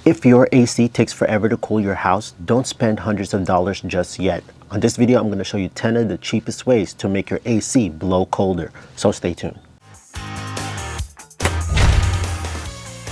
If your AC takes forever to cool your house, don't spend hundreds of dollars just yet. On this video, I'm going to show you 10 of the cheapest ways to make your AC blow colder, so stay tuned.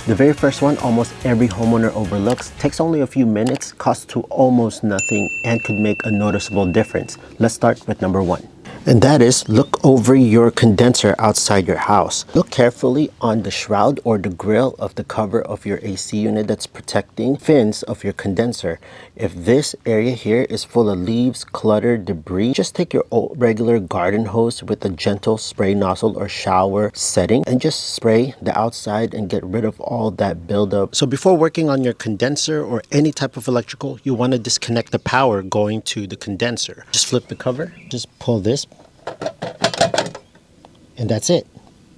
The very first one, almost every homeowner overlooks, takes only a few minutes, costs to almost nothing, and could make a noticeable difference. Let's start with number one. And that is, look over your condenser outside your house. Look carefully on the shroud or the grill of the cover of your AC unit that's protecting fins of your condenser. If this area here is full of leaves, clutter, debris, just take your regular garden hose with a gentle spray nozzle or shower setting and just spray the outside and get rid of all that buildup. So before working on your condenser or any type of electrical, you want to disconnect the power going to the condenser. Just flip the cover, just pull this, and that's it.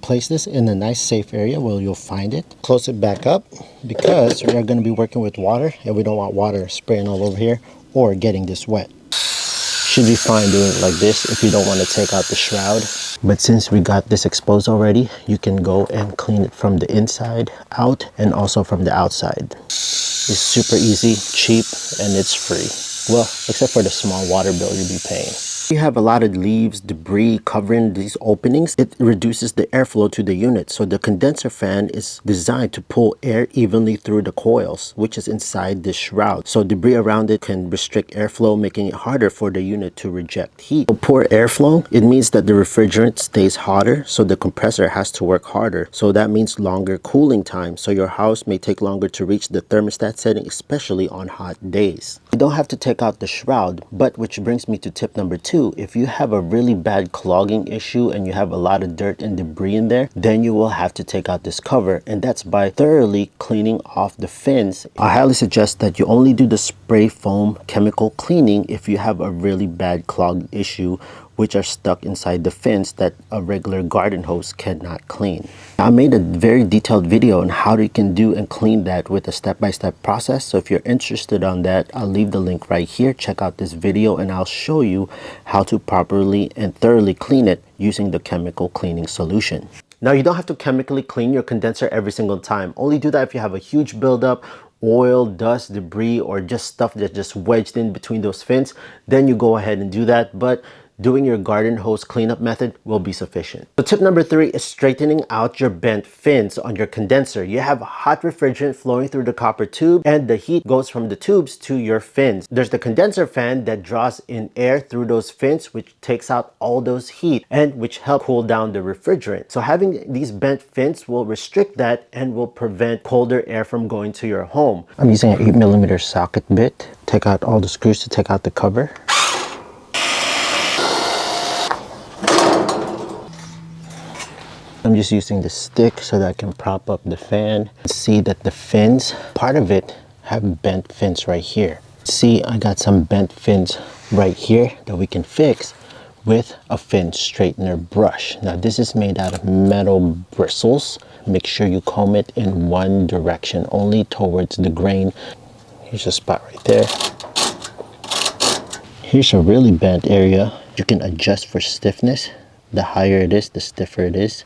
Place this in a nice safe area where you'll find it. Close it back up because we are going to be working with water and we don't want water spraying all over here or getting this wet. Should be fine doing it like this if you don't want to take out the shroud. But since we got this exposed already, you can go and clean it from the inside out and also from the outside. It's super easy, cheap, and it's free. Well, except for the small water bill you'll be paying. You have a lot of leaves, debris covering these openings. It reduces the airflow to the unit. So the condenser fan is designed to pull air evenly through the coils, which is inside the shroud. So debris around it can restrict airflow, making it harder for the unit to reject heat. So poor airflow, it means that the refrigerant stays hotter, so the compressor has to work harder. So that means longer cooling time. So your house may take longer to reach the thermostat setting, especially on hot days. You don't have to take out the shroud, but which brings me to tip number two. If you have a really bad clogging issue and you have a lot of dirt and debris in there, then you will have to take out this cover, and that's by thoroughly cleaning off the fins. I highly suggest that you only do the spray foam chemical cleaning if you have a really bad clog issue, which are stuck inside the fins that a regular garden hose cannot clean. I made a very detailed video on how you can do and clean that with a step-by-step process. So if you're interested on that, I'll leave the link right here. Check out this video and I'll show you how to properly and thoroughly clean it using the chemical cleaning solution. Now, you don't have to chemically clean your condenser every single time. Only do that if you have a huge buildup, oil, dust, debris, or just stuff that's just wedged in between those fins. Then you go ahead and do that. But doing your garden hose cleanup method will be sufficient. So tip number three is straightening out your bent fins on your condenser. You have hot refrigerant flowing through the copper tube and the heat goes from the tubes to your fins. There's the condenser fan that draws in air through those fins, which takes out all those heat and which help cool down the refrigerant. So having these bent fins will restrict that and will prevent colder air from going to your home. I'm using an 8mm socket bit. Take out all the screws to take out the cover. I'm just using the stick so that I can prop up the fan. See that the fins, part of it, have bent fins right here. See, I got some bent fins right here that we can fix with a fin straightener brush. Now this is made out of metal bristles. Make sure you comb it in one direction, only towards the grain. Here's a spot right there. Here's a really bent area. You can adjust for stiffness. The higher it is, the stiffer it is.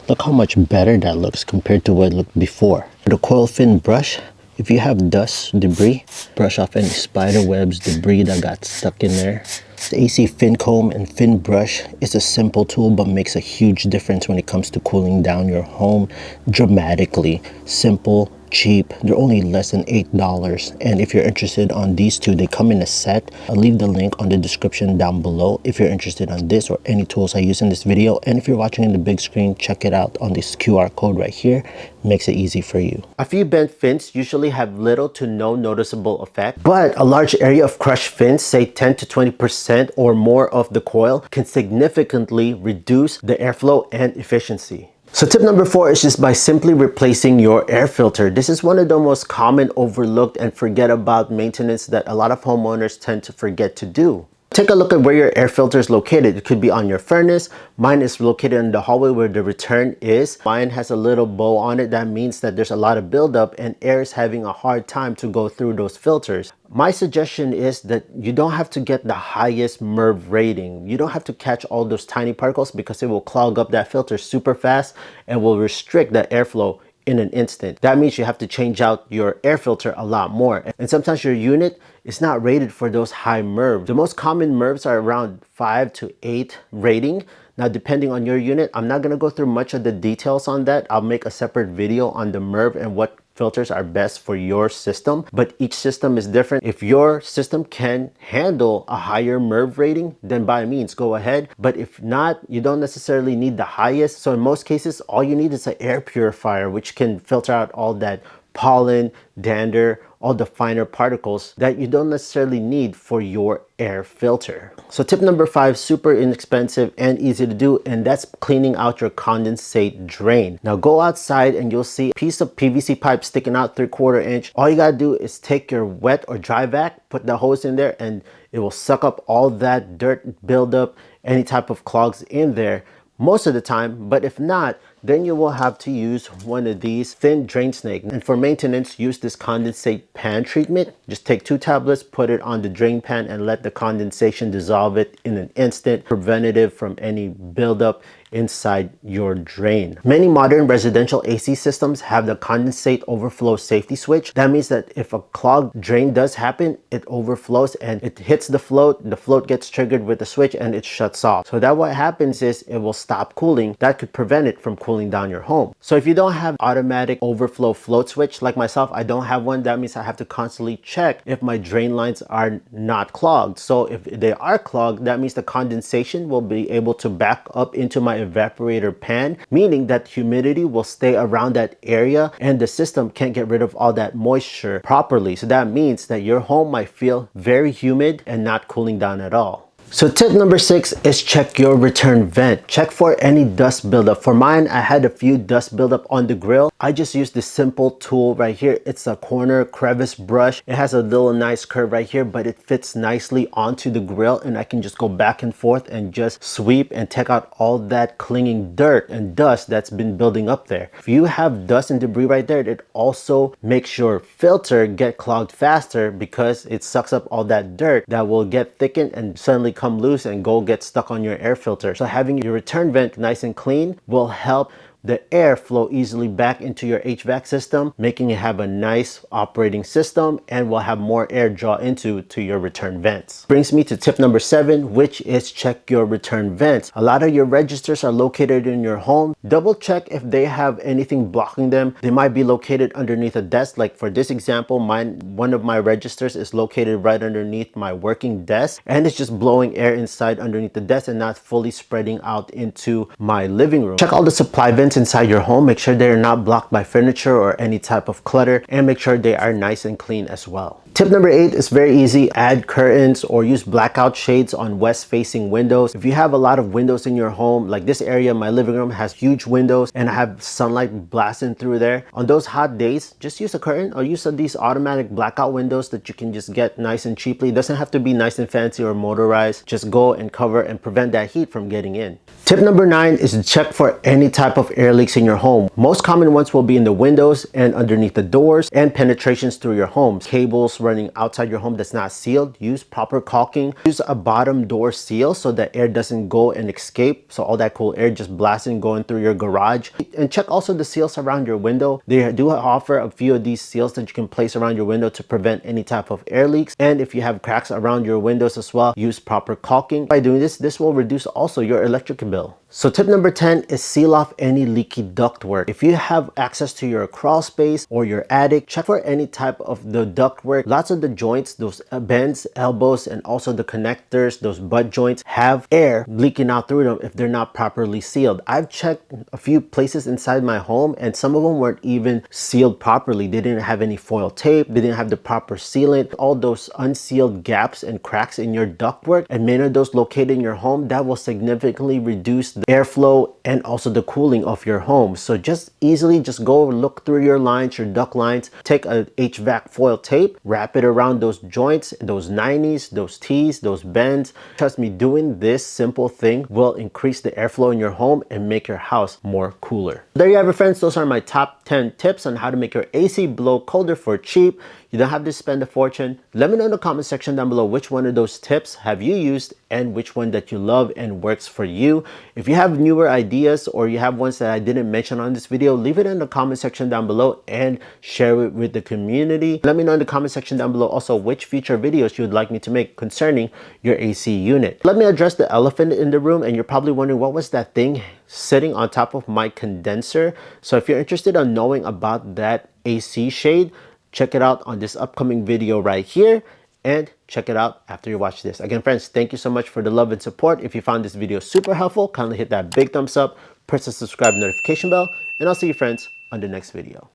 Look how much better that looks compared to what it looked before. The coil fin brush, if you have dust, debris, brush off any spider webs, debris that got stuck in there. The AC fin comb and fin brush is a simple tool but makes a huge difference when it comes to cooling down your home dramatically. Simple, cheap, they're only less than $8, and if you're interested on these two, they come in a set. I'll leave the link on the description down below if you're interested on this or any tools I use in this video. And if you're watching in the big screen, check it out on this QR code right here. Makes it easy for you. A few bent fins usually have little to no noticeable effect, but a large area of crushed fins, say 10 to 20% or more of the coil, can significantly reduce the airflow and efficiency. So tip number 4 is just by simply replacing your air filter. This is one of the most common overlooked and forget about maintenance that a lot of homeowners tend to forget to do. Take a look at where your air filter is located. It could be on your furnace. Mine is located in the hallway where the return is. Mine has a little bow on it. That means that there's a lot of buildup and air is having a hard time to go through those filters. My suggestion is that you don't have to get the highest MERV rating. You don't have to catch all those tiny particles because it will clog up that filter super fast and will restrict the airflow in an instant. That means you have to change out your air filter a lot more. And sometimes your unit is not rated for those high MERV. The most common MERVs are around 5 to 8 rating. Now, depending on your unit, I'm not gonna go through much of the details on that. I'll make a separate video on the MERV and what filters are best for your system, but each system is different. If your system can handle a higher MERV rating, then by means go ahead. But if not, you don't necessarily need the highest. So in most cases, all you need is an air purifier, which can filter out all that pollen, dander, all the finer particles that you don't necessarily need for your air filter. So tip number 5, super inexpensive and easy to do, and that's cleaning out your condensate drain. Now go outside and you'll see a piece of PVC pipe sticking out 3/4 inch. All you gotta do is take your wet or dry vac, put the hose in there, and it will suck up all that dirt buildup, any type of clogs in there most of the time. But if not, then you will have to use one of these thin drain snake. And for maintenance, use this condensate pan treatment. Just take 2 tablets, put it on the drain pan, and let the condensation dissolve it in an instant. Preventative from any buildup inside your drain. Many modern residential AC systems have the condensate overflow safety switch. That means that if a clogged drain does happen, it overflows and it hits the float gets triggered with the switch and it shuts off. So that what happens is it will stop cooling. That could prevent it from cooling down your home. So if you don't have automatic overflow float switch like myself, I don't have one. That means I have to constantly check if my drain lines are not clogged. So if they are clogged, that means the condensation will be able to back up into my evaporator pan, meaning that humidity will stay around that area and the system can't get rid of all that moisture properly. So that means that your home might feel very humid and not cooling down at all. So tip number 6 is check your return vent. Check for any dust buildup. For mine, I had a few dust buildup on the grill. I just used this simple tool right here. It's a corner crevice brush. It has a little nice curve right here, but it fits nicely onto the grill and I can just go back and forth and just sweep and take out all that clinging dirt and dust that's been building up there. If you have dust and debris right there, it also makes your filter get clogged faster because it sucks up all that dirt that will get thickened and suddenly come loose and go get stuck on your air filter. So having your return vent nice and clean will help the air flow easily back into your HVAC system, making it have a nice operating system and will have more air draw into your return vents. Brings me to tip number 7, which is check your return vents. A lot of your registers are located in your home. Double check if they have anything blocking them. They might be located underneath a desk. Like for this example, one of my registers is located right underneath my working desk and it's just blowing air inside underneath the desk and not fully spreading out into my living room. Check all the supply vents inside your home. Make sure they're not blocked by furniture or any type of clutter and make sure they are nice and clean as well. Tip number 8 is very easy. Add curtains or use blackout shades on west facing windows. If you have a lot of windows in your home, like this area, my living room has huge windows and I have sunlight blasting through there. On those hot days, just use a curtain or use these automatic blackout windows that you can just get nice and cheaply. It doesn't have to be nice and fancy or motorized. Just go and cover and prevent that heat from getting in. Tip number 9 is to check for any type of air leaks in your home. Most common ones will be in the windows and underneath the doors and penetrations through your home. Cables running outside your home that's not sealed, use proper caulking. Use a bottom door seal so that air doesn't go and escape, so all that cool air just blasting going through your garage. And check also the seals around your window. They do offer a few of these seals that you can place around your window to prevent any type of air leaks. And if you have cracks around your windows as well, use proper caulking. By doing this will reduce also your electric bill. So tip number 10 is seal off any leaky ductwork. If you have access to your crawl space or your attic, check for any type of the ductwork. Lots of the joints, those bends, elbows, and also the connectors, those butt joints have air leaking out through them if they're not properly sealed. I've checked a few places inside my home and some of them weren't even sealed properly. They didn't have any foil tape. They didn't have the proper sealant. All those unsealed gaps and cracks in your ductwork, and many of those located in your home, that will significantly reduce the airflow and also the cooling of your home. So just easily just go look through your lines, your duct lines, take a HVAC foil tape, wrap it around those joints, those 90s, those T's, those bends. Trust me, doing this simple thing will increase the airflow in your home and make your house more cooler. There you have it, friends. Those are my top 10 tips on how to make your AC blow colder for cheap. You don't have to spend a fortune. Let me know in the comment section down below which one of those tips have you used and which one that you love and works for you. If you have newer ideas or you have ones that I didn't mention on this video, leave it in the comment section down below and share it with the community. Let me know in the comment section down below also which future videos you would like me to make concerning your AC unit. Let me address the elephant in the room, and you're probably wondering what was that thing sitting on top of my condenser. So if you're interested in knowing about that AC shade, check it out on this upcoming video right here, and check it out after you watch this. Again, friends, thank you so much for the love and support. If you found this video super helpful, kindly hit that big thumbs up, press the subscribe notification bell, and I'll see you, friends, on the next video.